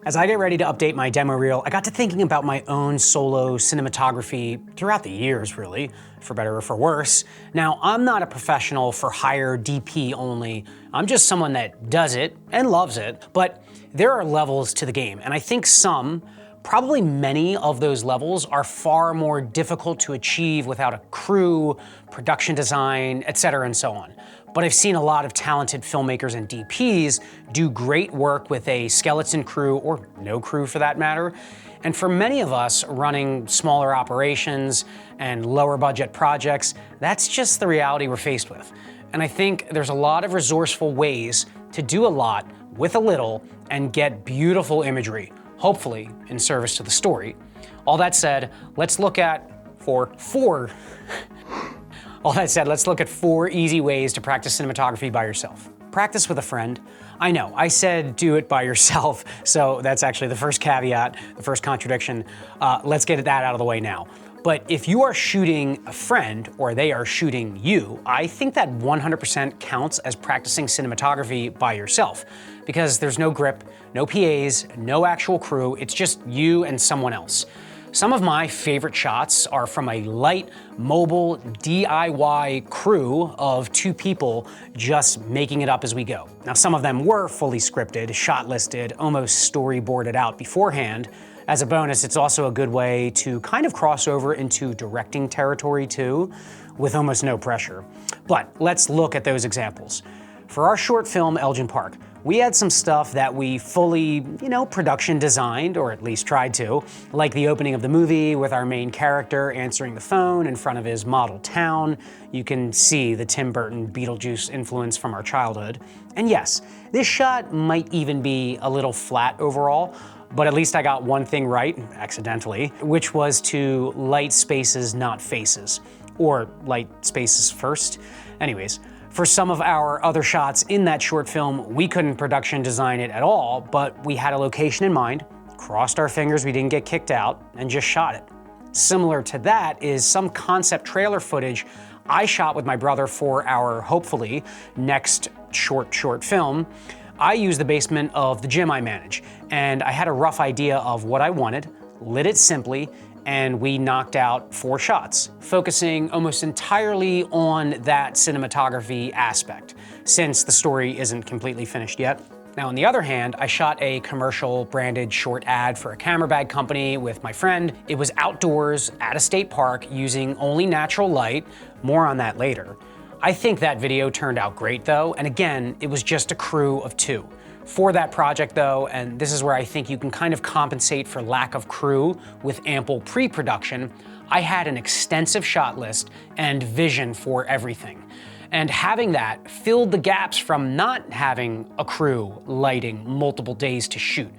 As I get ready to update my demo reel, I got to thinking about my own solo cinematography throughout the years, really, for better or for worse. Now, I'm not a professional for hire DP only. I'm just someone that does it and loves it, but there are levels to the game, and I think some, probably many of those levels are far more difficult to achieve without a crew, production design, etc. and so on. But I've seen a lot of talented filmmakers and DPs do great work with a skeleton crew, or no crew for that matter. And for many of us running smaller operations and lower budget projects, that's just the reality we're faced with. And I think there's a lot of resourceful ways to do a lot with a little and get beautiful imagery, hopefully in service to the story. All that said, let's look at let's look at 4 easy ways to practice cinematography by yourself. Practice with a friend. I know, I said do it by yourself, so that's actually the first caveat, the first contradiction. Let's get that out of the way now. But if you are shooting a friend or they are shooting you, I think that 100% counts as practicing cinematography by yourself, because there's no grip, no PAs, no actual crew, it's just you and someone else. Some of my favorite shots are from a light, mobile, DIY crew of 2 people just making it up as we go. Now, some of them were fully scripted, shot listed, almost storyboarded out beforehand. As a bonus, it's also a good way to kind of cross over into directing territory too, with almost no pressure. But let's look at those examples. For our short film, Elgin Park, we had some stuff that we fully, production designed, or at least tried to, like the opening of the movie with our main character answering the phone in front of his model town. You can see the Tim Burton Beetlejuice influence from our childhood. And yes, this shot might even be a little flat overall, but at least I got one thing right, accidentally, which was to light spaces, not faces. Or light spaces first. Anyways, for some of our other shots in that short film, we couldn't production design it at all, but we had a location in mind, crossed our fingers we didn't get kicked out, and just shot it. Similar to that is some concept trailer footage I shot with my brother for our, hopefully, next short film. I used the basement of the gym I manage, and I had a rough idea of what I wanted, lit it simply, and we knocked out 4 shots, focusing almost entirely on that cinematography aspect, since the story isn't completely finished yet. Now, on the other hand, I shot a commercial branded short ad for a camera bag company with my friend. It was outdoors at a state park using only natural light. More on that later. I think that video turned out great though, and again, it was just a crew of 2. For that project though, and this is where I think you can kind of compensate for lack of crew with ample pre-production, I had an extensive shot list and vision for everything. And having that filled the gaps from not having a crew lighting multiple days to shoot.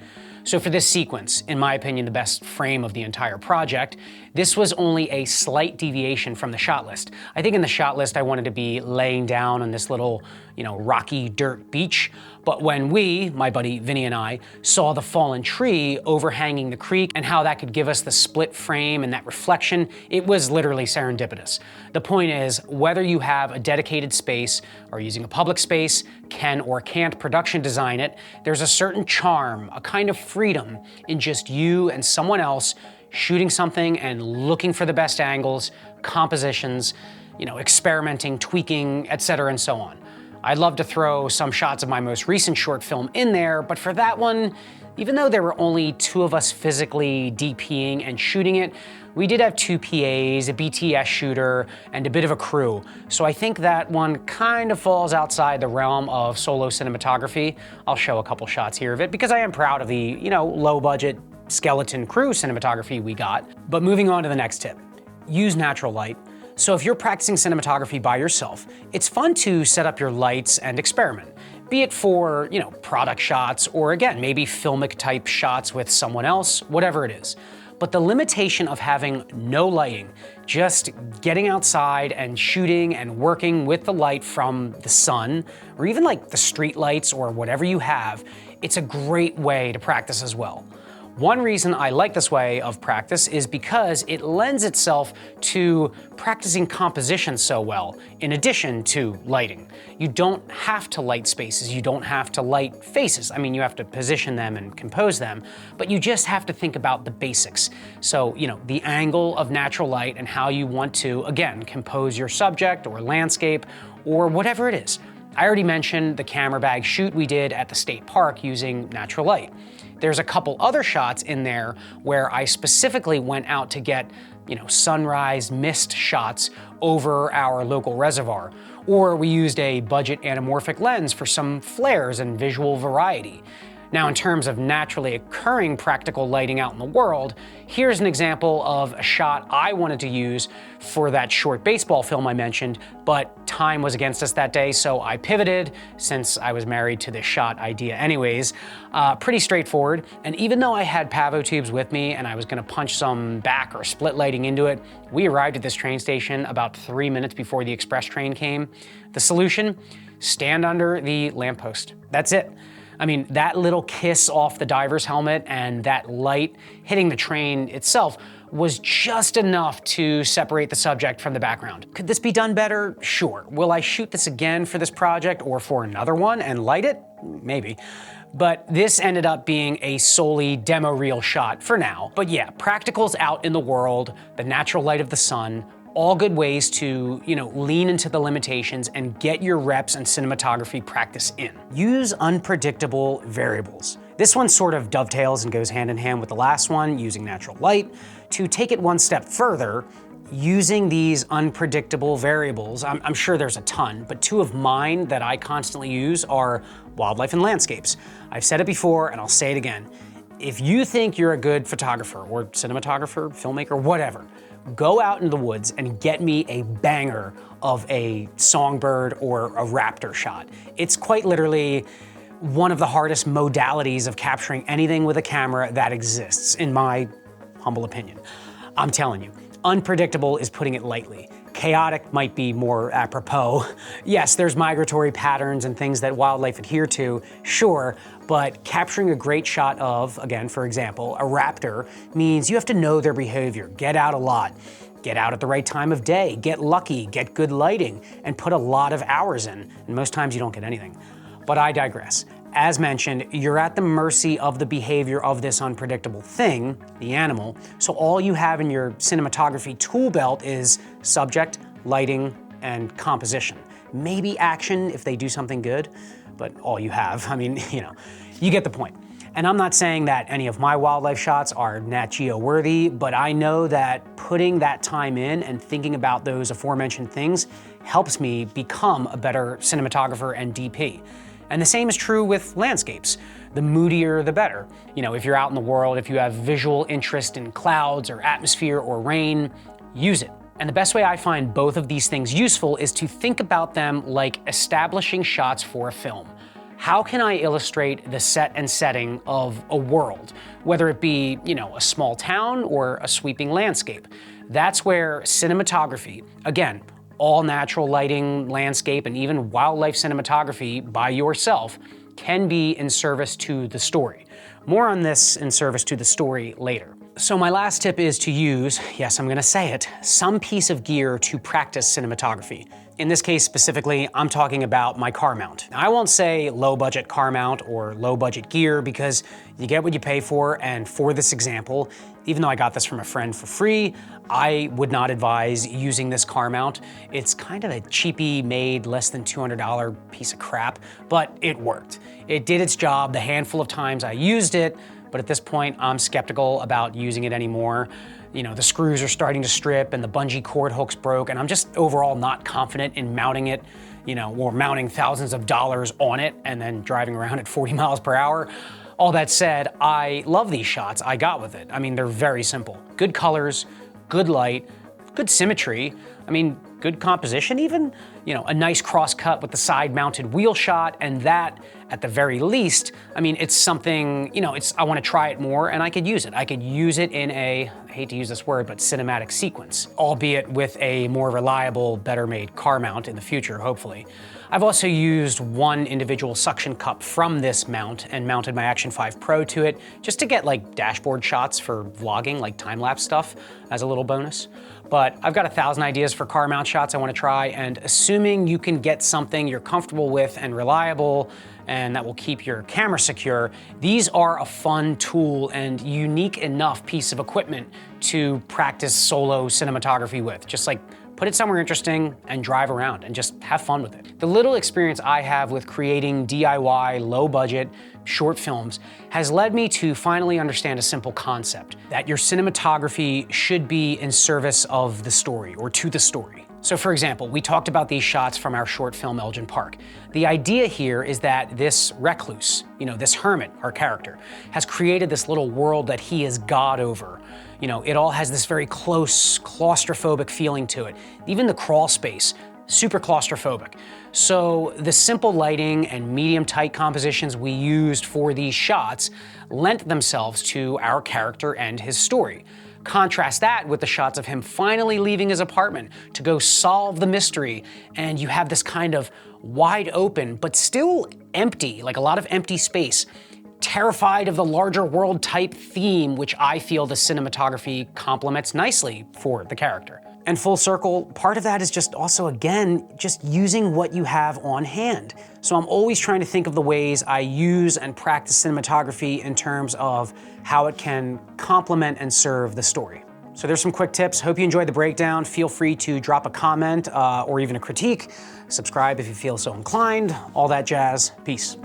So for this sequence, in my opinion, the best frame of the entire project, this was only a slight deviation from the shot list. I think in the shot list, I wanted to be laying down on this little, rocky dirt beach. But when we, my buddy Vinny and I, saw the fallen tree overhanging the creek and how that could give us the split frame and that reflection, it was literally serendipitous. The point is, whether you have a dedicated space or using a public space, can or can't production design it, there's a certain charm, a kind of freedom in just you and someone else shooting something and looking for the best angles, compositions, experimenting, tweaking, etc. and so on. I'd love to throw some shots of my most recent short film in there, but for that one, even though there were only 2 of us physically DPing and shooting it, we did have 2 PAs, a BTS shooter, and a bit of a crew. So I think that one kind of falls outside the realm of solo cinematography. I'll show a couple shots here of it because I am proud of the, low budget skeleton crew cinematography we got. But moving on to the next tip, use natural light. So if you're practicing cinematography by yourself, it's fun to set up your lights and experiment. Be it for, product shots or again, maybe filmic type shots with someone else, whatever it is. But the limitation of having no lighting, just getting outside and shooting and working with the light from the sun, or even like the street lights or whatever you have, it's a great way to practice as well. One reason I like this way of practice is because it lends itself to practicing composition so well, in addition to lighting. You don't have to light spaces, you don't have to light faces. I mean, you have to position them and compose them, but you just have to think about the basics. So, the angle of natural light and how you want to, again, compose your subject or landscape or whatever it is. I already mentioned the camera bag shoot we did at the state park using natural light. There's a couple other shots in there where I specifically went out to get, sunrise mist shots over our local reservoir. Or we used a budget anamorphic lens for some flares and visual variety. Now, in terms of naturally occurring practical lighting out in the world, here's an example of a shot I wanted to use for that short baseball film I mentioned, but time was against us that day, so I pivoted since I was married to this shot idea anyways. Pretty straightforward, and even though I had Pavo tubes with me and I was gonna punch some back or split lighting into it, we arrived at this train station about 3 minutes before the express train came. The solution? Stand under the lamppost. That's it. I mean, that little kiss off the diver's helmet and that light hitting the train itself was just enough to separate the subject from the background. Could this be done better? Sure. Will I shoot this again for this project or for another one and light it? Maybe. But this ended up being a solely demo reel shot for now. But yeah, practicals out in the world, the natural light of the sun, all good ways to, lean into the limitations and get your reps and cinematography practice in. Use unpredictable variables. This one sort of dovetails and goes hand in hand with the last one, using natural light. To take it one step further, using these unpredictable variables, I'm sure there's a ton, but two of mine that I constantly use are wildlife and landscapes. I've said it before and I'll say it again. If you think you're a good photographer or cinematographer, filmmaker, whatever, go out in the woods and get me a banger of a songbird or a raptor shot. It's quite literally one of the hardest modalities of capturing anything with a camera that exists, in my humble opinion. I'm telling you, unpredictable is putting it lightly. Chaotic might be more apropos. Yes, there's migratory patterns and things that wildlife adhere to, sure, but capturing a great shot of, again, for example, a raptor means you have to know their behavior, get out a lot, get out at the right time of day, get lucky, get good lighting, and put a lot of hours in, and most times you don't get anything. But I digress. As mentioned, you're at the mercy of the behavior of this unpredictable thing, the animal, so all you have in your cinematography tool belt is subject, lighting, and composition. Maybe action if they do something good, but all you have. I mean, you get the point. And I'm not saying that any of my wildlife shots are Nat Geo worthy, but I know that putting that time in and thinking about those aforementioned things helps me become a better cinematographer and DP. And the same is true with landscapes. The moodier, the better. If you're out in the world, if you have visual interest in clouds or atmosphere or rain, use it. And the best way I find both of these things useful is to think about them like establishing shots for a film. How can I illustrate the set and setting of a world, whether it be, a small town or a sweeping landscape? That's where cinematography, again, all natural lighting, landscape, and even wildlife cinematography by yourself can be in service to the story. More on this in service to the story later. So my last tip is to use, yes, I'm gonna say it, some piece of gear to practice cinematography. In this case specifically, I'm talking about my car mount. Now, I won't say low budget car mount or low budget gear because you get what you pay for, and for this example, even though I got this from a friend for free, I would not advise using this car mount. It's kind of a cheapy made, less than $200 piece of crap, but it worked. It did its job the handful of times I used it, but at this point, I'm skeptical about using it anymore. The screws are starting to strip and the bungee cord hooks broke, and I'm just overall not confident in mounting it, or mounting thousands of dollars on it and then driving around at 40 miles per hour. All that said, I love these shots I got with it. I mean, they're very simple. Good colors, good light, good symmetry. I mean, good composition even, you know, a nice cross cut with the side mounted wheel shot, and that, at the very least, I mean, it's something, you know, I wanna try it more and I could use it. I could use it in I hate to use this word, but cinematic sequence, albeit with a more reliable, better made car mount in the future, hopefully. I've also used one individual suction cup from this mount and mounted my Action 5 Pro to it, just to get like dashboard shots for vlogging, like time-lapse stuff as a little bonus. But I've got 1,000 ideas for car mount shots I wanna try, and assuming you can get something you're comfortable with and reliable, and that will keep your camera secure, these are a fun tool and unique enough piece of equipment to practice solo cinematography with. Just like put it somewhere interesting and drive around and just have fun with it. The little experience I have with creating DIY, low budget, short films has led me to finally understand a simple concept, that your cinematography should be in service of the story or to the story. So for example, we talked about these shots from our short film Elgin Park. The idea here is that this recluse, you know, this hermit, our character, has created this little world that he is God over. You know, it all has this very close, claustrophobic feeling to it. Even the crawl space, super claustrophobic. So the simple lighting and medium tight compositions we used for these shots lent themselves to our character and his story. Contrast that with the shots of him finally leaving his apartment to go solve the mystery, and you have this kind of wide open, but still empty, like a lot of empty space, terrified of the larger world type theme, which I feel the cinematography complements nicely for the character. And full circle, part of that is just also, again, just using what you have on hand. So I'm always trying to think of the ways I use and practice cinematography in terms of how it can complement and serve the story. So there's some quick tips. Hope you enjoyed the breakdown. Feel free to drop a comment or even a critique. Subscribe if you feel so inclined. All that jazz. Peace.